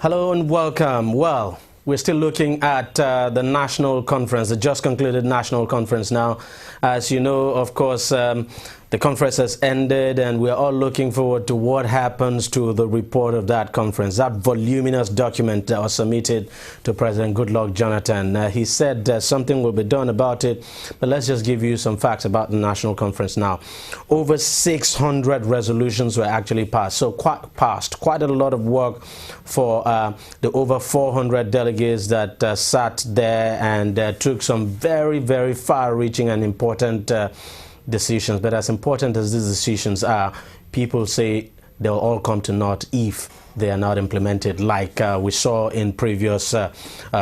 Hello and welcome. Well, we're still looking at the national conference, the just concluded national conference now. As you know, of course, the conference has ended and we're all looking forward to what happens to the report of that conference, that voluminous document that was submitted to President Goodluck Jonathan. He said something will be done about it, but let's just give you some facts about the national conference now. Over 600 resolutions were actually passed, so quite a lot of work for the over 400 delegates that sat there and took some very, very far-reaching and important decisions. But as important as these decisions are, people say they'll all come to naught if they are not implemented, like we saw in previous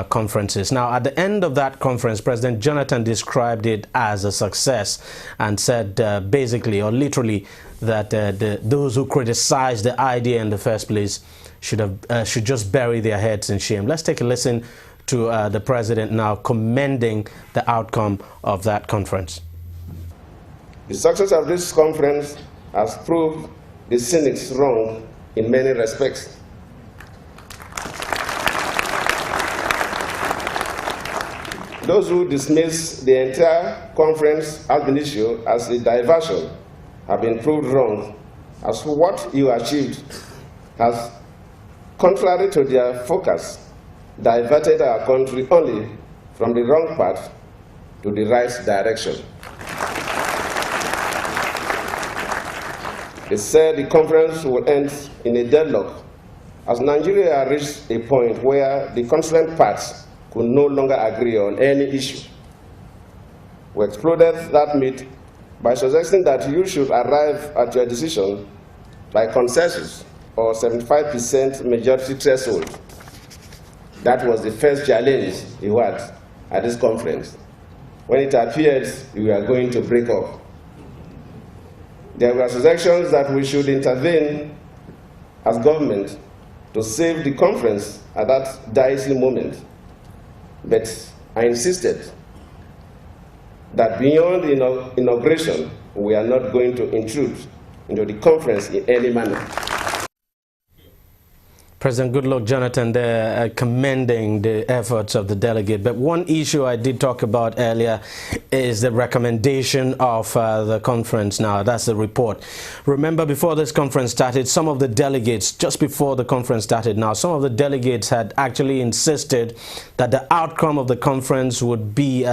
conferences. Now, at the end of that conference, President Jonathan described it as a success and said basically or literally that those who criticized the idea in the first place should just bury their heads in shame. Let's take a listen to the president now commending the outcome of that conference. The success of this conference has proved the cynics wrong in many respects. Those who dismiss the entire conference ab initio as a diversion have been proved wrong, as what you achieved has, contrary to their focus, diverted our country only from the wrong path to the right direction. They said the conference would end in a deadlock, as Nigeria had reached a point where the concerned parts could no longer agree on any issue. We exploded that myth by suggesting that you should arrive at your decision by consensus or 75% majority threshold. That was the first challenge you had at this conference, when it appeared you were going to break up. There were suggestions that we should intervene as government to save the conference at that dicey moment. But I insisted that beyond the inauguration, we are not going to intrude into the conference in any manner. President Goodluck Jonathan there commending the efforts of the delegate. But one issue I did talk about earlier is the recommendation of the conference now. That's the report. Remember, before this conference started, some of the delegates, just before the conference started now, some of the delegates had actually insisted that the outcome of the conference would be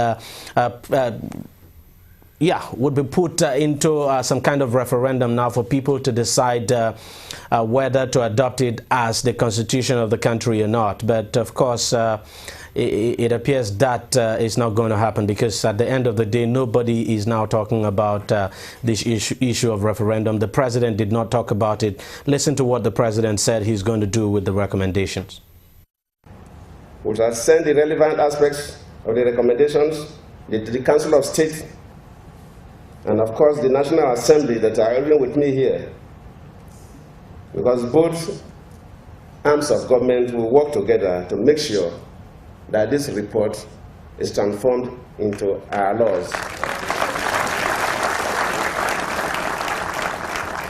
would be put into some kind of referendum now for people to decide whether to adopt it as the constitution of the country or not. But of course, it appears that is not going to happen, because at the end of the day, nobody is now talking about this issue of referendum. The president did not talk about it. Listen to what the president said he's going to do with the recommendations. We shall send the relevant aspects of the recommendations to the Council of State and, of course, the National Assembly that are even with me here, because both arms of government will work together to make sure that this report is transformed into our laws.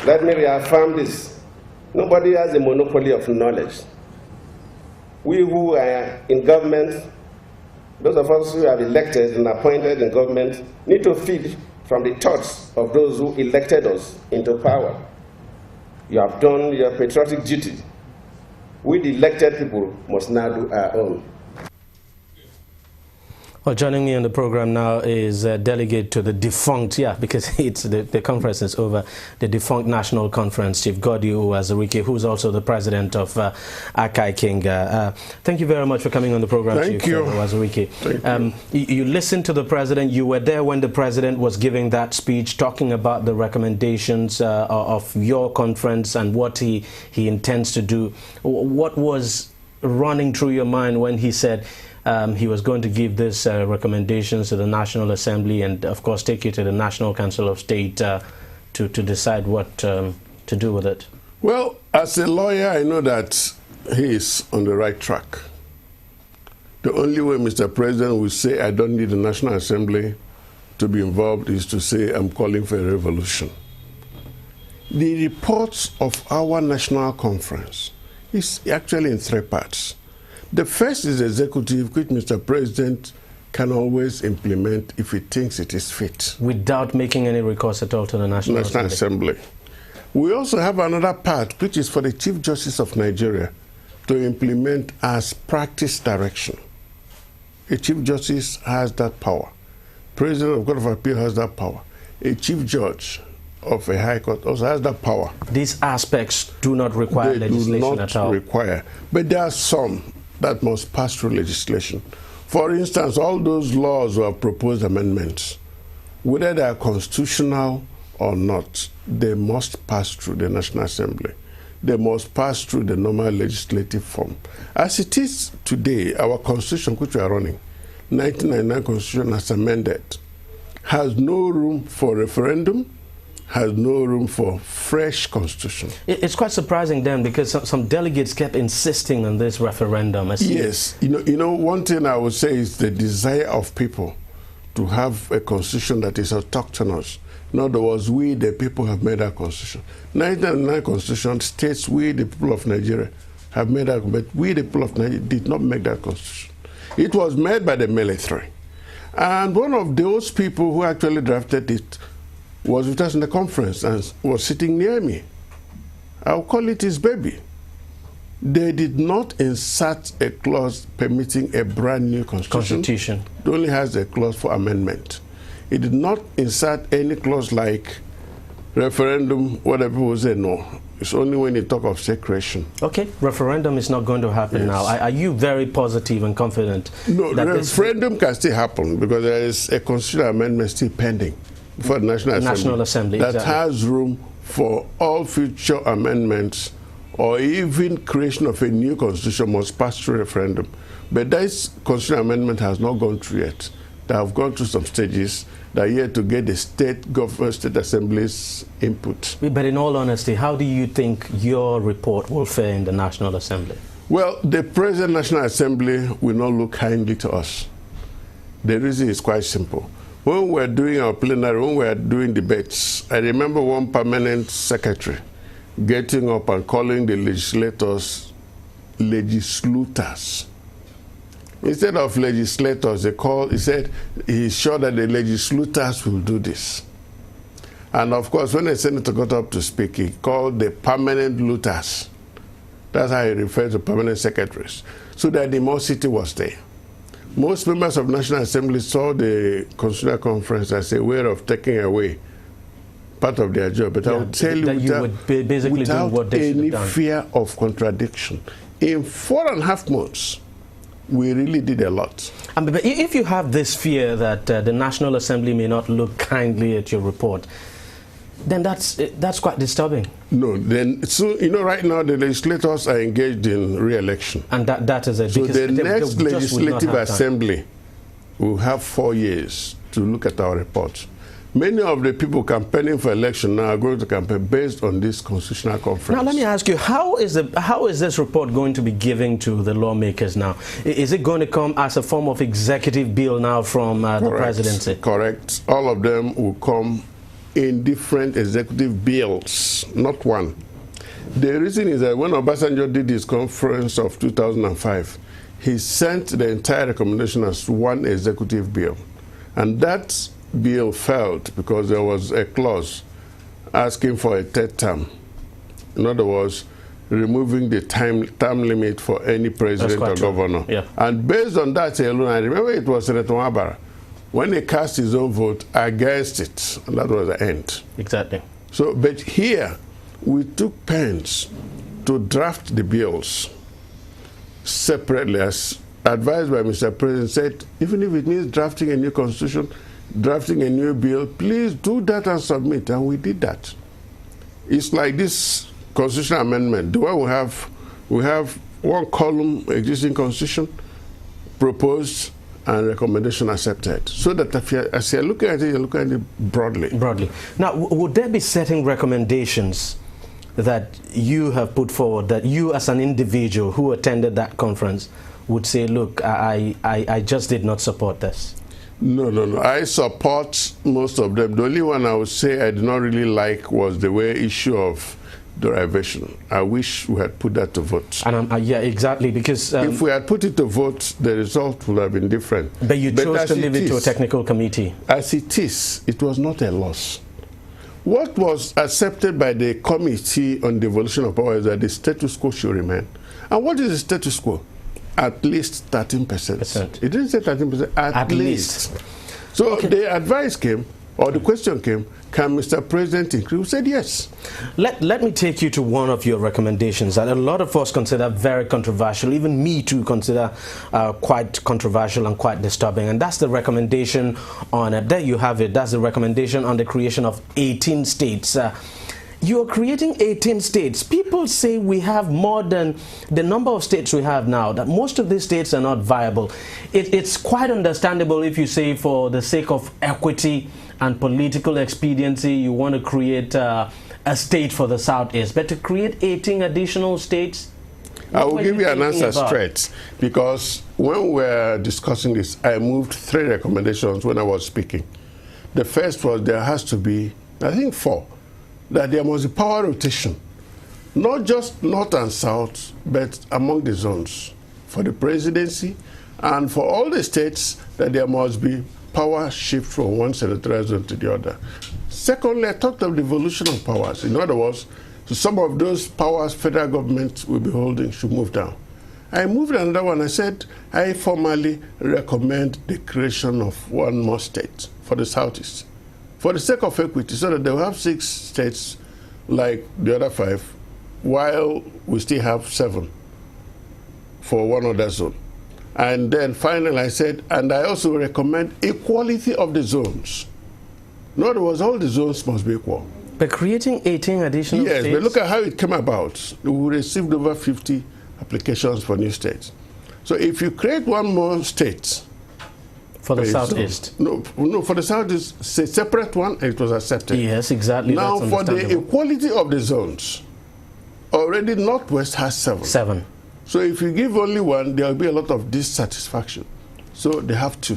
Let me reaffirm this. Nobody has a monopoly of knowledge. We who are in government, those of us who are elected and appointed in government, need to feed from the thoughts of those who elected us into power. You have done your patriotic duty. We, the elected people, must now do our own. Well, joining me on the program now is a delegate to the defunct, because it's the conference is over, the defunct national conference, Chief Goddy Uwazurike, who's also the president of Akai King. Thank you very much for coming on the program, Thank Chief Uwazurike. You listened to the president. You were there when the president was giving that speech, talking about the recommendations of your conference and what he intends to do. What was running through your mind when he said he was going to give this recommendations to the National Assembly and, of course, take it to the National Council of State to decide what to do with it? Well, as a lawyer, I know that he is on the right track. The only way Mr. President will say, I don't need the National Assembly to be involved, is to say, I'm calling for a revolution. The reports of our national conference is actually in three parts. The first is executive, which Mr. President can always implement if he thinks it is fit. Without making any recourse at all to the National Assembly. We also have another part, which is for the Chief Justice of Nigeria to implement as practice direction. A Chief Justice has that power. President of Court of Appeal has that power. A Chief Judge of a High Court also has that power. These aspects do not require legislation at all. They do not require. But there are some that must pass through legislation. For instance, all those laws or proposed amendments, whether they are constitutional or not, they must pass through the National Assembly. They must pass through the normal legislative form. As it is today, our constitution, which we are running, 1999 constitution as amended, has no room for referendum, has no room for fresh constitution. It's quite surprising then, because some delegates kept insisting on this referendum. Yes, you know, one thing I would say is the desire of people to have a constitution that is autochthonous. In other words, we the people have made our constitution. 1999 constitution states we the people of Nigeria have made that, but we the people of Nigeria did not make that constitution. It was made by the military. And one of those people who actually drafted it was with us in the conference and was sitting near me. I'll call it his baby. They did not insert a clause permitting a brand new constitution. It only has a clause for amendment. It did not insert any clause like referendum, whatever people say no. It's only when you talk of secretion. Okay, referendum is not going to happen now. Are you very positive and confident? No, the referendum can still happen because there is a constitutional amendment still pending for the National Assembly that has room for all future amendments or even creation of a new constitution must pass through referendum. But this constitutional amendment has not gone through yet. They have gone through some stages. They are yet to get the state government, state assemblies input. But in all honesty, how do you think your report will fare in the National Assembly? Well, the present National Assembly will not look kindly to us. The reason is quite simple. When we were doing our plenary, when we were doing debates, I remember one permanent secretary getting up and calling the legislators legislutors. Instead of legislators, he said he's sure that the legislators will do this. And of course, when the senator got up to speak, he called the permanent looters. That's how he referred to permanent secretaries. So the animosity was there. Most members of the National Assembly saw the Constitutional Conference as a way of taking away part of their job. But I will tell you, without any fear of contradiction, in 4.5 months, we really did a lot. But if you have this fear that the National Assembly may not look kindly at your report, then that's quite disturbing. No, then so you know right now the legislators are engaged in re-election, and that is it. So the next legislative assembly will have 4 years to look at our report. Many of the people campaigning for election now are going to campaign based on this constitutional conference. Now let me ask you, how is this report going to be given to the lawmakers now? Is it going to come as a form of executive bill now from the presidency? Correct. All of them will come in different executive bills, not one. The reason is that when Obasanjo did his conference of 2005, he sent the entire recommendation as one executive bill. And that bill failed because there was a clause asking for a third term. In other words, removing the term limit for any president or governor. Yeah. And based on that alone, I remember it was Senator Wabara when he cast his own vote against it, and that was the end. Exactly. So, but here, we took pains to draft the bills separately, as advised by Mr. President, said, even if it means drafting a new constitution, drafting a new bill, please do that and submit, and we did that. It's like this constitutional amendment. The way we have one column existing constitution, proposed, and recommendation accepted. So that as you're looking at it, you're looking at it broadly. Broadly. Now, would there be certain recommendations that you have put forward that you as an individual who attended that conference would say, look, I just did not support this? No. I support most of them. The only one I would say I did not really like was the way issue of derivation. I wish we had put that to vote. And yeah, exactly, because if we had put it to vote, the result would have been different. But you chose to leave it to a technical committee. As it is, it was not a loss. What was accepted by the Committee on Devolution of Power is that the status quo should remain. And what is the status quo? At least 13%. It didn't say 13%, at least. So the advice came, or the question came, can Mr. President increase? We said yes. Let me take you to one of your recommendations that a lot of us consider very controversial, even me too consider quite controversial and quite disturbing, and that's the recommendation on, there you have it, that's the recommendation on the creation of 18 states. You're creating 18 states. People say we have more than the number of states we have now, that most of these states are not viable. It's quite understandable if you say for the sake of equity and political expediency, you want to create a state for the Southeast. But to create 18 additional states? I will give you an answer straight, because when we were discussing this, I moved 3 recommendations when I was speaking. The first was there has to be, I think 4, that there must be power rotation, not just north and south, but among the zones for the presidency, and for all the states that there must be power shift from one senatorial zone to the other. Secondly, I talked of devolution of powers. In other words, so some of those powers federal government will be holding should move down. I moved another one. I said I formally recommend the creation of one more state for the Southeast, for the sake of equity, so that they will have 6 states like the other 5, while we still have 7 for one other zone. And then finally I said, and I also recommend equality of the zones. In other words, all the zones must be equal. But creating 18 additional states? Yes, but look at how it came about. We received over 50 applications for new states. So if you create one more state, for the Southeast? No, for the Southeast, it's a separate one, and it was accepted. Yes, exactly. Now, for the equality of the zones, already Northwest has 7. 7. So if you give only one, there will be a lot of dissatisfaction. So they have 2.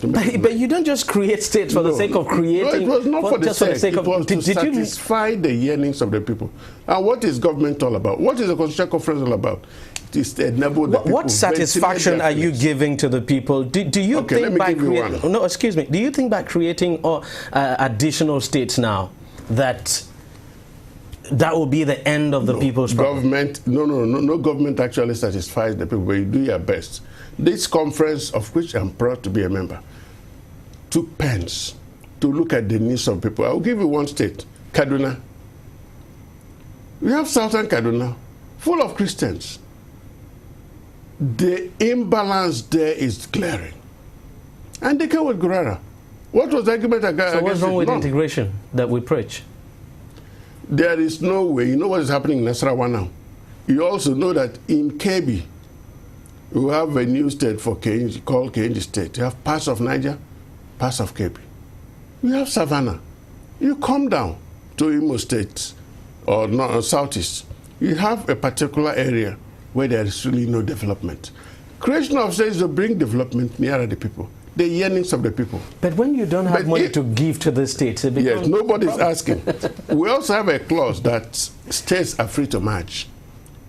But you don't just create states for the sake of creating. No, it was not for the sake. It was to satisfy the yearnings of the people. And what is government all about? What is the Constitutional Conference all about? It is to enable the people. What satisfaction are you giving to the people? Do you think by creating? No, excuse me. Do you think by creating additional states now that will be the end of the people's problem? No government actually satisfies the people, but you do your best. This conference, of which I'm proud to be a member, took pains to look at the needs of people. I'll give you one state, Kaduna. We have southern Kaduna, full of Christians. The imbalance there is glaring. And they came with Gurara. What was the argument against it? So what's wrong with integration that we preach? There is no way. You know what is happening in Nasarawa now? You also know that in Kebbi, we have a new state for Kenji called Kenji State. You have parts of Niger, parts of Kebbi. You have Savannah. You come down to Imo State or Southeast. You have a particular area where there is really no development. Creation of states will bring development nearer the people, the yearnings of the people. But when you don't have money to give to the states, it becomes yes, nobody's asking. We also have a clause that states are free to match.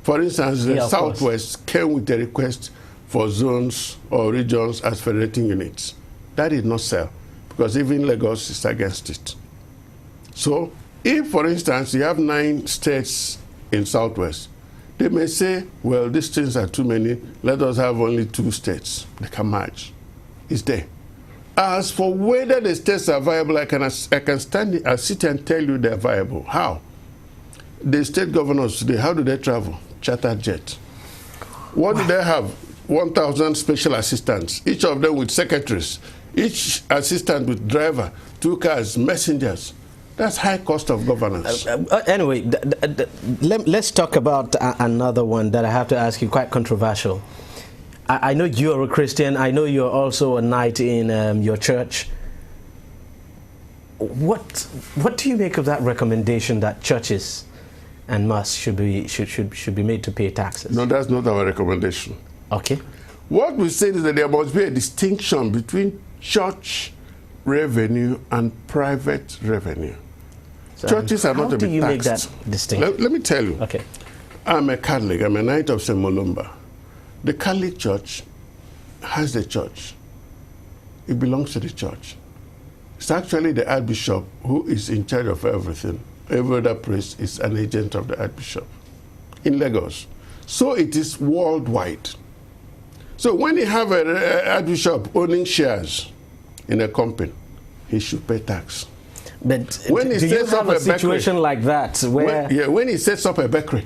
For instance, the Southwest came with a request for zones or regions as federating units. That did not sell, because even Lagos is against it. So, if, for instance, you have 9 states in Southwest, they may say, well, these things are too many, let us have only 2 states. They can match. It's there. As for whether the states are viable, I can sit and tell you they're viable. How? The state governors today, how do they travel? Chartered jet. What do they have? 1,000 special assistants, each of them with secretaries, each assistant with driver, 2 cars, messengers. That's high cost of governance. Anyway, let's talk about another one that I have to ask you, quite controversial. I know you're a Christian. I know you're also a knight in your church. What do you make of that recommendation that churches and mosques should be made to pay taxes? No, that's not our recommendation. Okay. What we say is that there must be a distinction between church revenue and private revenue. So, churches are not to be taxed. How do you make that distinction? Let me tell you. Okay. I'm a Catholic. I'm a Knight of St. Molumba. The Catholic Church has the church. It belongs to the church. It's actually the Archbishop who is in charge of everything. Every other priest is an agent of the Archbishop in Lagos. So it is worldwide. So when you have an Archbishop owning shares in a company, he should pay tax. But when he do you sets have up a situation bakery, like that where... when he sets up a bakery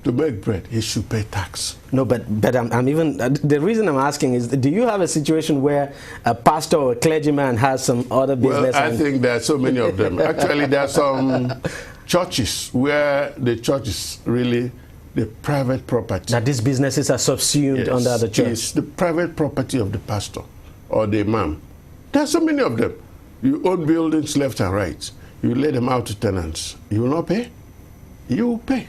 to make bread, he should pay tax. No, but I'm even... the reason I'm asking is, do you have a situation where a pastor or a clergyman has some other business? Well, I think there are so many of them. Actually, there are some churches where the church is really the private property. That these businesses are subsumed under the church. It's the private property of the pastor or the imam. There are so many of them. You own buildings left and right. You lay them out to tenants. You will not pay? You will pay.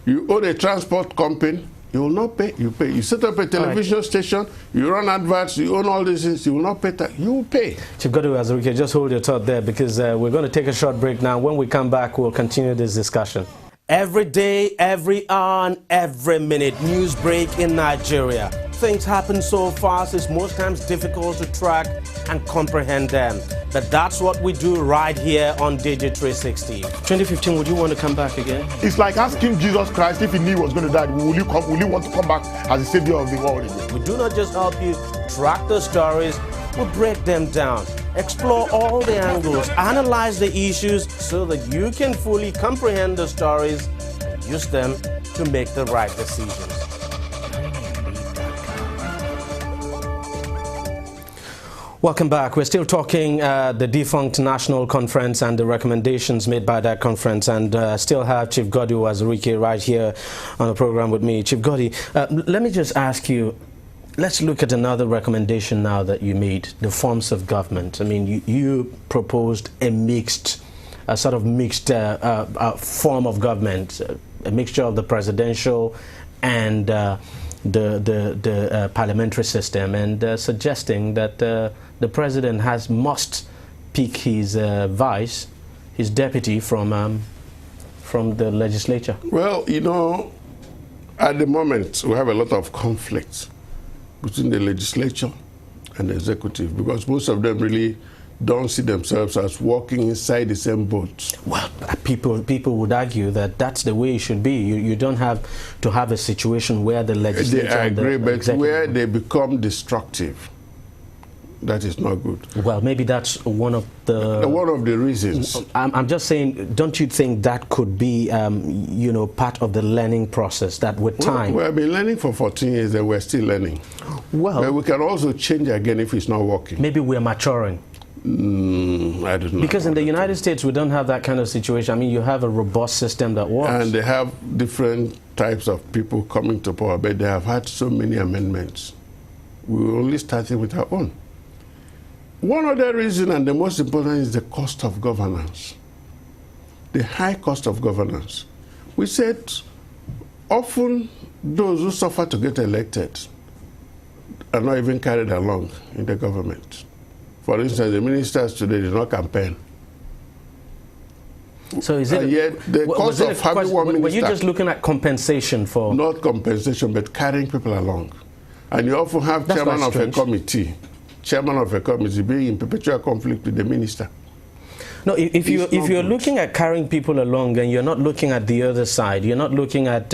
You own a transport company. You will not pay. You pay. You set up a television station. You run adverts. You own all these things. You will not pay tax. You will pay. Chief Godwin Azuruike, just hold your thought there because we're going to take a short break now. When we come back, we'll continue this discussion. Every day, every hour, and every minute, news break in Nigeria. Things happen so fast, it's most times difficult to track and comprehend them. But that's what we do right here on DEJI360. 2015, would you want to come back again? It's like asking Jesus Christ if he knew he was going to die, will you want to come back as the savior of the world again? We do not just help you track the stories, we break them down, explore all the angles, analyze the issues so that you can fully comprehend the stories and use them to make the right decisions. Welcome back. We're still talking the defunct National Conference and the recommendations made by that conference, and still have Chief Godwin Azuruike right here on the program with me. Chief Godwin, let me just ask you, let's look at another recommendation now that you made, the forms of government. I mean, you proposed a sort of mixed form of government, a mixture of the presidential and the parliamentary system, and suggesting that the president must pick his vice, his deputy from the legislature. Well, you know, at the moment we have a lot of conflicts between the legislature and the executive because most of them really don't see themselves as walking inside the same boat. Well, people would argue that that's the way it should be. You don't have to have a situation where the legislature and the executive, but where they become destructive, that is not good. Well, maybe that's one of the reasons. I'm just saying, don't you think that could be, you know, part of the learning process that with time? Well, we've been learning for 14 years and we're still learning. Well, but we can also change again if it's not working. Maybe we're maturing. I don't know. Because in the United States, we don't have that kind of situation. I mean, you have a robust system that works. And they have different types of people coming to power, but they have had so many amendments. We're only starting with our own. One other reason, and the most important, is the cost of governance. The high cost of governance. We said often those who suffer to get elected are not even carried along in the government. For instance, the ministers today did not campaign. So is it? Yet the cost of having one minister. Were you just looking at compensation for? Not compensation, but carrying people along. And you often have chairman of a committee being in perpetual conflict with the minister. No, if you're looking at carrying people along and you're not looking at the other side, you're not looking at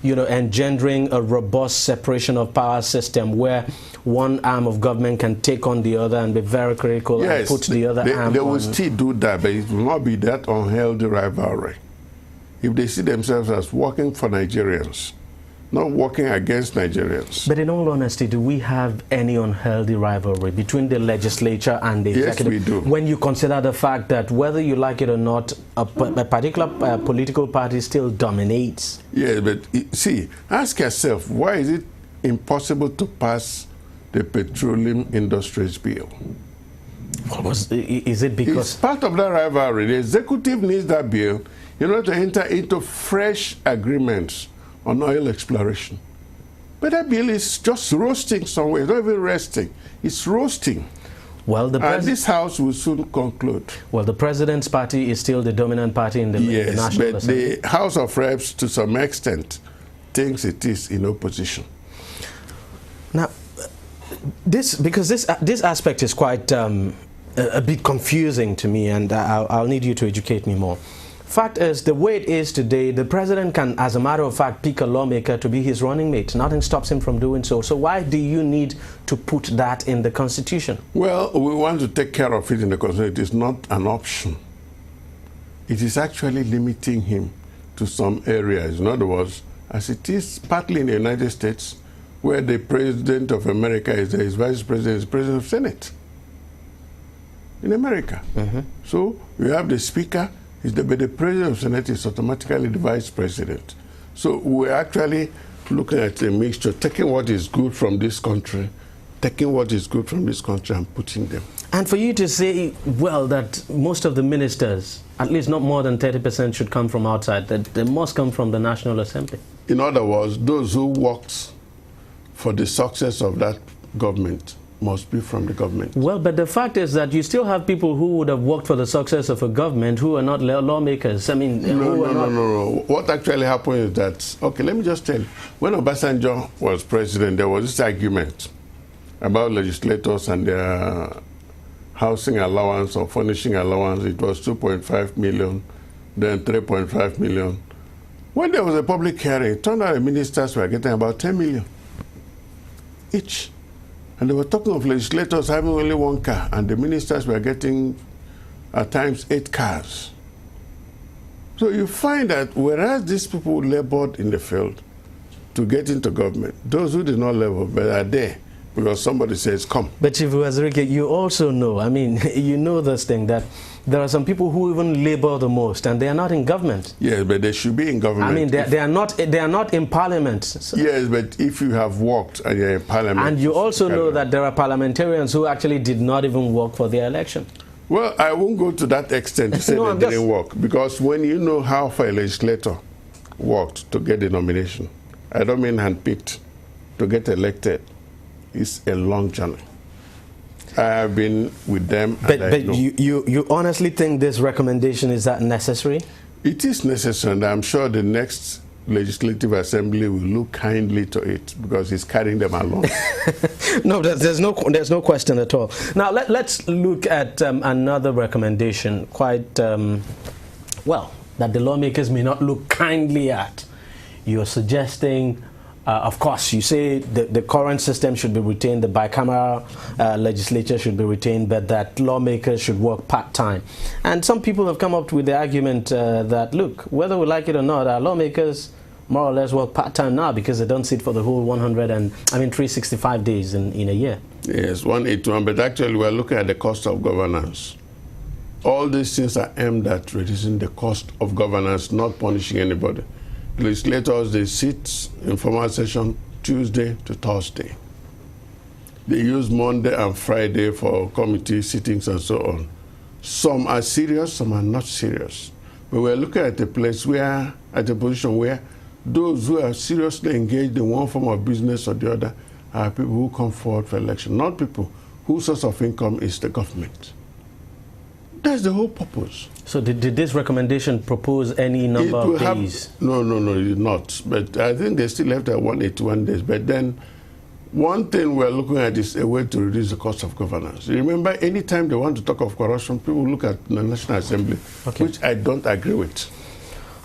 you know, engendering a robust separation of power system where one arm of government can take on the other and be very critical and put the other arm they on. will still do that, but it will not be that unhealthy rivalry. If they see themselves as working for Nigerians, not working against Nigerians. But in all honesty, do we have any unhealthy rivalry between the legislature and the executive? Yes, we do. When you consider the fact that whether you like it or not, a particular political party still dominates. Yes, but see, ask yourself, why is it impossible to pass the petroleum industries bill? Is it because... It's part of that rivalry. The executive needs that bill in order to enter into fresh agreements on oil exploration. But that bill is just roasting somewhere. It's not even resting. It's roasting. Well, and this House will soon conclude. Well, the President's party is still the dominant party in the, yes, the National but Assembly. the House of Reps, to some extent, thinks it is in opposition. Now, because this aspect is quite a bit confusing to me, and I'll need you to educate me more. Fact is, the way it is today, the President can, as a matter of fact, pick a lawmaker to be his running mate. Nothing stops him from doing so. So why do you need to put that in the Constitution? Well, we want to take care of it in the Constitution. It is not an option. It is actually limiting him to some areas. In other words, as it is partly in the United States, where the President of America is there, his Vice President is President of Senate in America. So you have the Speaker, but the President of the Senate is automatically the Vice President. So we're actually looking at a mixture, taking what is good from this country, and putting them. And for you to say, well, that most of the ministers, at least not more than 30%, should come from outside, that they must come from the National Assembly. In other words, those who worked for the success of that government must be from the government. Well, but the fact is that you still have people who would have worked for the success of a government who are not lawmakers. I mean, no. What actually happened is that, okay, let me just tell you, when Obasanjo was president, there was this argument about legislators and their housing allowance or furnishing allowance. It was 2.5 million, then 3.5 million. When there was a public hearing, it turned out the ministers were getting about 10 million each. And they were talking of legislators having only one car, and the ministers were getting, at times, 8 cars. So you find that whereas these people labored in the field to get into government, those who did not labor but are there because somebody says, come. But Chief Wazirike, you also know, I mean, you know this thing, that there are some people who even labor the most, and they are not in government. Yes, but they should be in government. I mean, they are not in parliament. So. Yes, but if you have worked and you're in parliament. And you also know that there are parliamentarians who actually did not even work for their election. Well, I won't go to that extent to say no, they didn't work, because when you know how far a legislator worked to get the nomination, I don't mean handpicked, to get elected, it's a long journey. I have been with them. But you honestly think this recommendation is that necessary? It is necessary, and I'm sure the next Legislative Assembly will look kindly to it because it's carrying them along. No, there's no question at all. Now let's look at another recommendation, quite well, that the lawmakers may not look kindly at. You're suggesting. Of course, you say the current system should be retained, the bicameral legislature should be retained, but that lawmakers should work part-time. And some people have come up with the argument that, look, whether we like it or not, our lawmakers more or less work part-time now because they don't sit for the whole 365 days in a year. Yes, 181, but actually we're looking at the cost of governance. All these things are aimed at reducing the cost of governance, not punishing anybody. Legislators, they sit in formal session Tuesday to Thursday. They use Monday and Friday for committee sittings and so on. Some are serious, some are not serious. But we're looking at a place where, at a position where those who are seriously engaged in one form of business or the other are people who come forward for election, not people whose source of income is the government. That's the whole purpose. So did this recommendation propose any number of days? No, it did not. But I think they still left at 181 days. But then one thing we're looking at is a way to reduce the cost of governance. Remember, anytime they want to talk of corruption, people look at the National Assembly, which I don't agree with.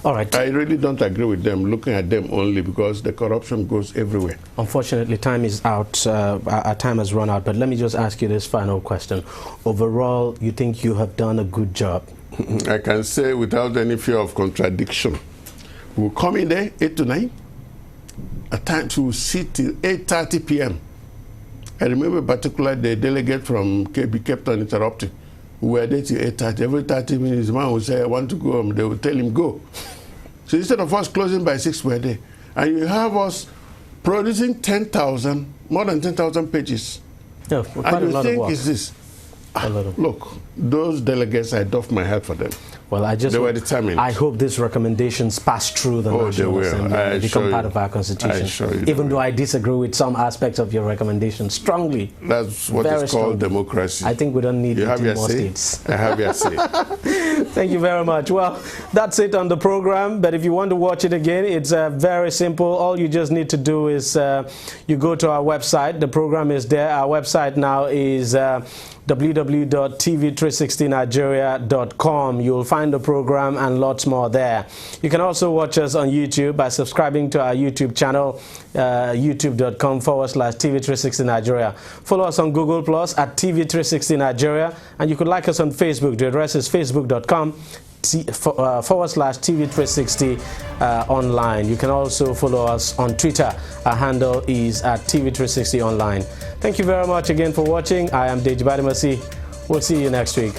All right. I really don't agree with them, looking at them only because the corruption goes everywhere. Unfortunately, time is out. Our time has run out. But let me just ask you this final question. Overall, you think you have done a good job? I can say without any fear of contradiction. We'll come in there 8 to 9. At times we'll sit till 8:30 p.m. I remember particularly the delegate from KB kept on interrupting. We were there till 8:30. Every 30 minutes, the man would say, I want to go home. They would tell him, go. So instead of us closing by 6, we're there. And you have us producing 10,000, more than 10,000 pages. Yeah, and you think, is this? Look, those delegates, I doff my hat for them. Well, they were determined. I hope these recommendations pass through the National Assembly and become part of our Constitution. Even though I disagree with some aspects of your recommendation strongly. That's what is called democracy. I think we don't need 18 more states. I have your say. Thank you very much. Well, that's it on the program. But if you want to watch it again, it's very simple. All you just need to do is you go to our website. The program is there. Our website now is www.tv360nigeria.com. You'll find the program and lots more there. You can also watch us on YouTube by subscribing to our YouTube channel, youtube.com/TV360 Nigeria. Follow us on Google Plus at TV360 Nigeria, and you could like us on Facebook. The address is facebook.com/TV360 online. You can also follow us on Twitter. Our handle is at TV360 online. Thank you very much again for watching. I am DEJI360. We'll see you next week.